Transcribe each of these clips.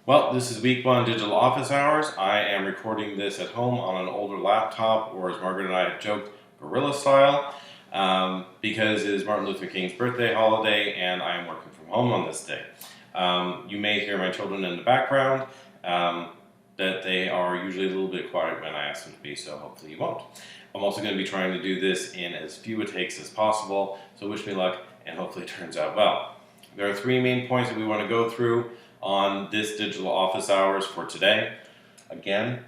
Well, this is week one digital office hours. I am recording this at home on an older laptop, or as Margaret and I have joked, guerrilla style, because it is Martin Luther King's birthday holiday and I am working from home on this day. You may hear my children in the background, that they are usually a little bit quiet when I ask them to be, so hopefully you won't. I'm also going to be trying to do this in as few takes as possible, so wish me luck and hopefully it turns out well. There are three main points that we want to go through on this digital office hours for today. Again,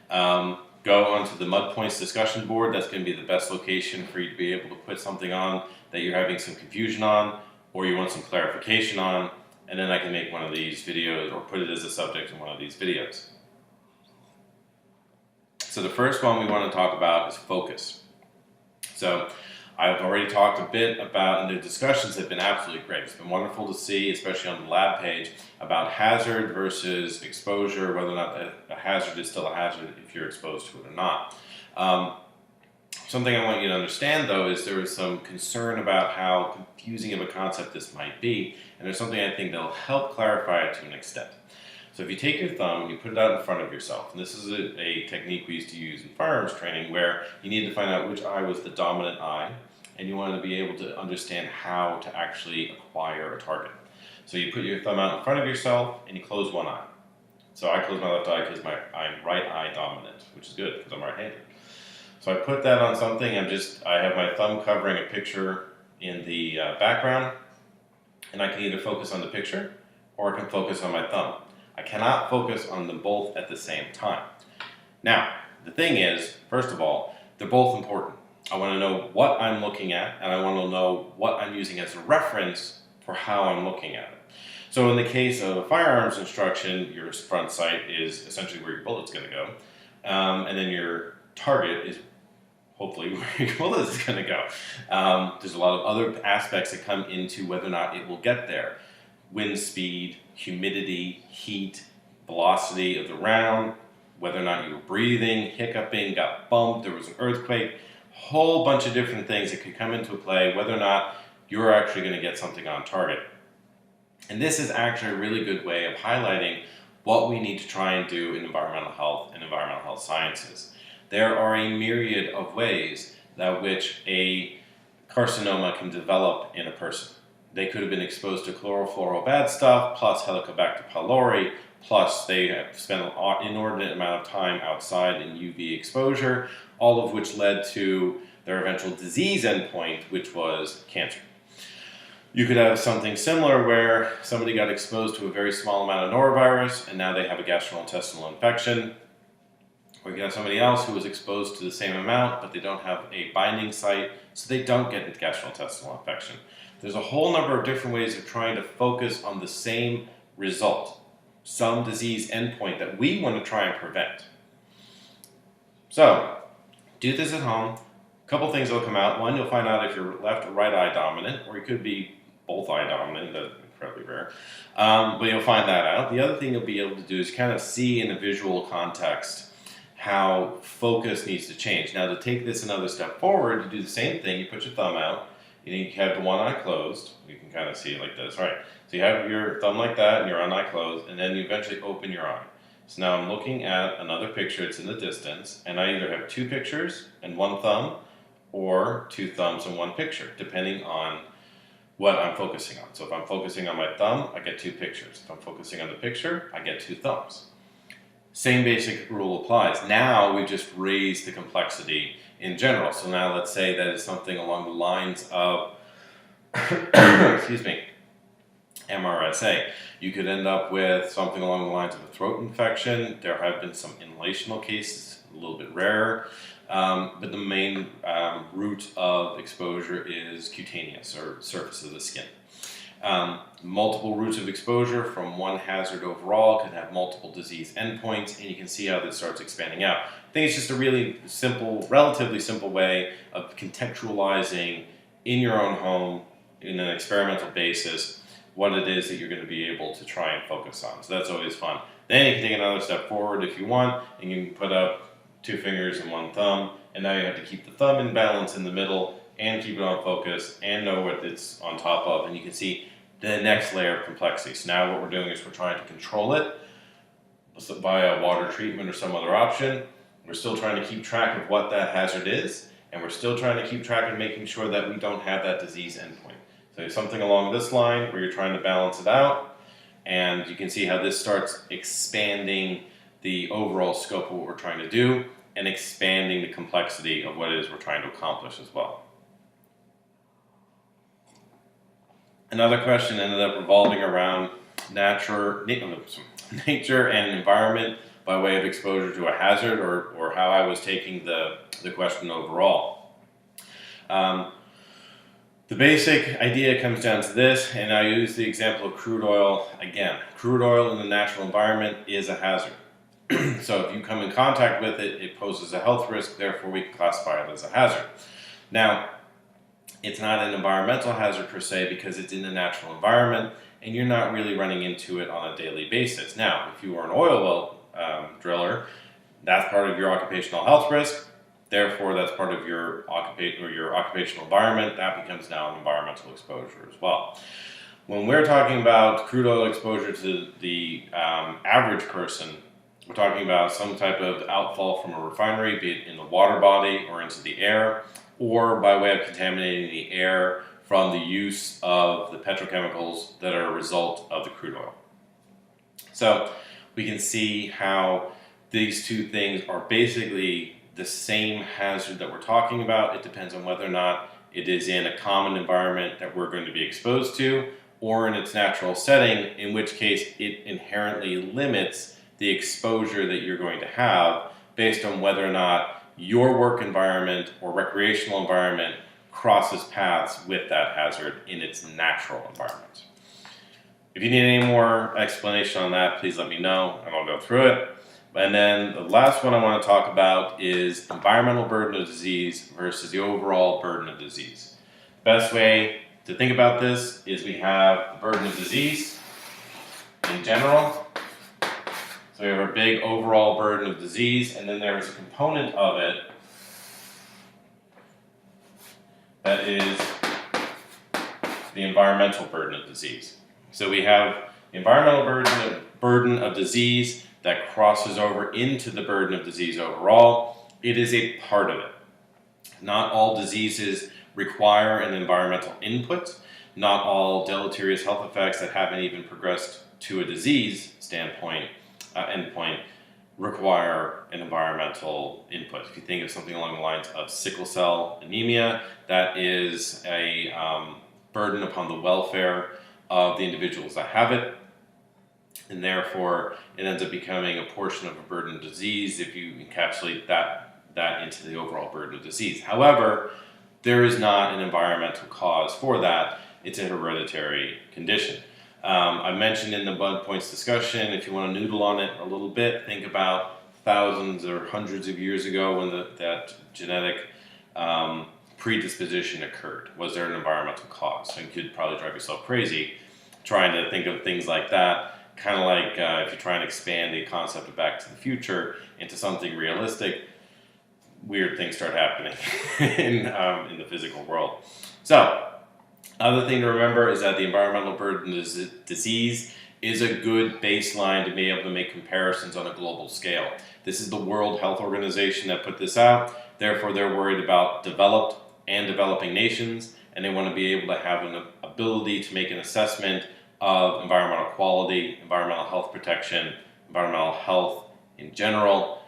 go onto the Mud Points discussion board. That's going to be the best location for you to be able to put something on that you're having some confusion on or you want some clarification on, and then I can make one of these videos or put it as a subject in one of these videos. So the first one we want to talk about is focus. So I've already talked a bit about, and the discussions have been absolutely great. It's been wonderful to see, especially on the lab page, about hazard versus exposure, whether or not a hazard is still a hazard if you're exposed to it or not. Something I want you to understand, though, is there is some concern about how confusing of a concept this might be, and there's something I think that will help clarify it to an extent. So if you take your thumb and you put it out in front of yourself, and this is a technique we used to use in firearms training where you need to find out which eye was the dominant eye, and you want to be able to understand how to actually acquire a target. So you put your thumb out in front of yourself and you close one eye. So I close my left eye because I'm right eye dominant, which is good because I'm right-handed. So I put that on something, I have my thumb covering a picture in the background, and I can either focus on the picture or I can focus on my thumb. I cannot focus on them both at the same time. Now, the thing is, first of all, they're both important. I want to know what I'm looking at, and I want to know what I'm using as a reference for how I'm looking at it. So in the case of a firearms instruction, your front sight is essentially where your bullet's going to go, and then your target is hopefully where your bullet is going to go. There's a lot of other aspects that come into whether or not it will get there. Wind speed, humidity, heat, velocity of the round, whether or not you were breathing, hiccuping, got bumped, there was an earthquake, whole bunch of different things that could come into play, whether or not you're actually going to get something on target. And this is actually a really good way of highlighting what we need to try and do in environmental health and environmental health sciences. There are a myriad of ways that which a carcinoma can develop in a person. They could have been exposed to chlorofluorobad stuff, plus Helicobacter pylori, plus they have spent an inordinate amount of time outside in UV exposure, all of which led to their eventual disease endpoint, which was cancer. You could have something similar where somebody got exposed to a very small amount of norovirus and now they have a gastrointestinal infection. Or you could have somebody else who was exposed to the same amount, but they don't have a binding site, so they don't get a gastrointestinal infection. There's a whole number of different ways of trying to focus on the same result, some disease endpoint that we want to try and prevent. So, do this at home. A couple things will come out. One, you'll find out if you're left or right eye dominant, or you could be both eye dominant. That's incredibly rare. But you'll find that out. The other thing you'll be able to do is kind of see in a visual context how focus needs to change. Now, to take this another step forward, you do the same thing. You put your thumb out. You have the one eye closed. You can kind of see it like this, right? So you have your thumb like that and your one eye closed, and then you eventually open your eye. So now I'm looking at another picture. It's in the distance, and I either have two pictures and one thumb, or two thumbs and one picture, depending on what I'm focusing on. So if I'm focusing on my thumb, I get two pictures. If I'm focusing on the picture, I get two thumbs. Same basic rule applies. Now we've just raised the complexity in general. So now let's say that is something along the lines of, excuse me, MRSA. You could end up with something along the lines of a throat infection. There have been some inhalational cases, a little bit rarer, but the main route of exposure is cutaneous or surface of the skin. Multiple routes of exposure from one hazard overall can have multiple disease endpoints, and you can see how this starts expanding out. I think it's just a really simple, relatively simple way of contextualizing in your own home, in an experimental basis, what it is that you're going to be able to try and focus on. So that's always fun. Then you can take another step forward if you want, and you can put up two fingers and one thumb, and now you have to keep the thumb in balance in the middle and keep it on focus and know what it's on top of. And you can see the next layer of complexity. So now what we're doing is we're trying to control it via water treatment or some other option. We're still trying to keep track of what that hazard is, and we're still trying to keep track of making sure that we don't have that disease endpoint. So something along this line where you're trying to balance it out, and you can see how this starts expanding the overall scope of what we're trying to do and expanding the complexity of what it is we're trying to accomplish as well. Another question ended up revolving around nature and environment by way of exposure to a hazard, or how I was taking the question overall. The basic idea comes down to this, and I use the example of crude oil again. Crude oil in the natural environment is a hazard. So if you come in contact with it, it poses a health risk, therefore we can classify it as a hazard. Now, it's not an environmental hazard per se because it's in the natural environment and you're not really running into it on a daily basis. Now, if you are an oil well driller, that's part of your occupational health risk. Therefore, that's part of your occupational environment. That becomes now an environmental exposure as well. When we're talking about crude oil exposure to the average person, we're talking about some type of outfall from a refinery, be it in the water body or into the air, or by way of contaminating the air from the use of the petrochemicals that are a result of the crude oil. So we can see how these two things are basically the same hazard that we're talking about. It depends on whether or not it is in a common environment that we're going to be exposed to, or in its natural setting, in which case it inherently limits the exposure that you're going to have based on whether or not your work environment or recreational environment crosses paths with that hazard in its natural environment. If you need any more explanation on that, please let me know and I'll go through it. And then the last one I want to talk about is environmental burden of disease versus the overall burden of disease. Best way to think about this is we have the burden of disease in general. So we have a big overall burden of disease, and then there's a component of it that is the environmental burden of disease. So we have the environmental burden of disease that crosses over into the burden of disease overall. It is a part of it. Not all diseases require an environmental input. Not all deleterious health effects that haven't even progressed to a disease standpoint endpoint require an environmental input. If you think of something along the lines of sickle cell anemia, that is a burden upon the welfare of the individuals that have it, and therefore it ends up becoming a portion of a burden of disease if you encapsulate that into the overall burden of disease. However, there is not an environmental cause for that. It's a hereditary condition. I mentioned in the Bud Points discussion, if you want to noodle on it a little bit, think about thousands or hundreds of years ago when that genetic predisposition occurred. Was there an environmental cause? And you could probably drive yourself crazy trying to think of things like that. Kind of like if you try and expand the concept of Back to the Future into something realistic, weird things start happening in the physical world. So, other thing to remember is that the environmental burden of disease is a good baseline to be able to make comparisons on a global scale. This is the World Health Organization that put this out. Therefore, they're worried about developed and developing nations, and they want to be able to have an ability to make an assessment of environmental quality, environmental health protection, environmental health in general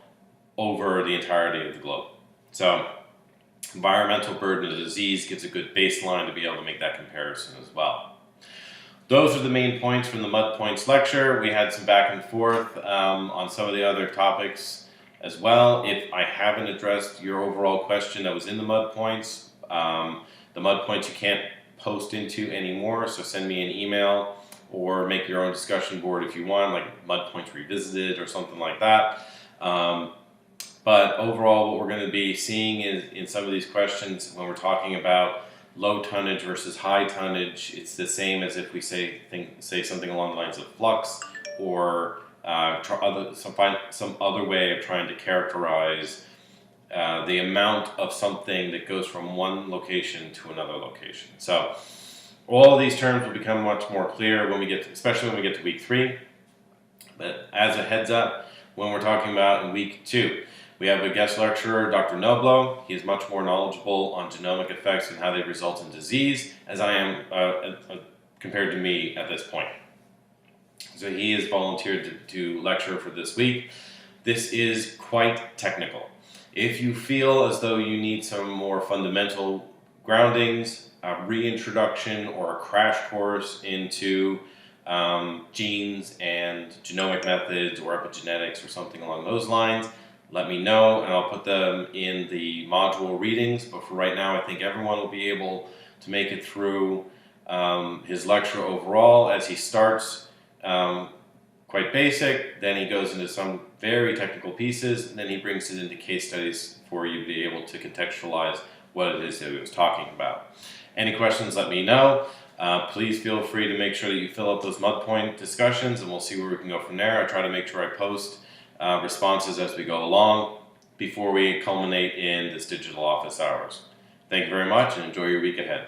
over the entirety of the globe. So, environmental burden of disease gives a good baseline to be able to make that comparison as well. Those are the main points from the Mud Points lecture. We had some back and forth on some of the other topics as well. If I haven't addressed your overall question that was in the Mud Points you can't post into anymore, so send me an email or make your own discussion board if you want, like Mud Points Revisited or something like that. But overall, what we're going to be seeing is in some of these questions, when we're talking about low tonnage versus high tonnage, it's the same as if we say something along the lines of flux, or some other way of trying to characterize the amount of something that goes from one location to another location. So All of these terms will become much more clear when we get, especially when we get to week 3. But as a heads up, when we're talking about in week 2, we have a guest lecturer, Dr. Noblo. He is much more knowledgeable on genomic effects and how they result in disease, as I am compared to me at this point. So he is volunteered to lecture for this week. This is quite technical. If you feel as though you need some more fundamental groundings, a reintroduction or a crash course into genes and genomic methods or epigenetics or something along those lines, let me know and I'll put them in the module readings. But for right now, I think everyone will be able to make it through his lecture overall, as he starts quite basic, then he goes into some very technical pieces, and then he brings it into case studies for you to be able to contextualize what it is that he was talking about. Any questions, let me know. Please feel free to make sure that you fill out those mud point discussions, and we'll see where we can go from there. I try to make sure I post responses as we go along before we culminate in this digital office hours. Thank you very much, and enjoy your week ahead.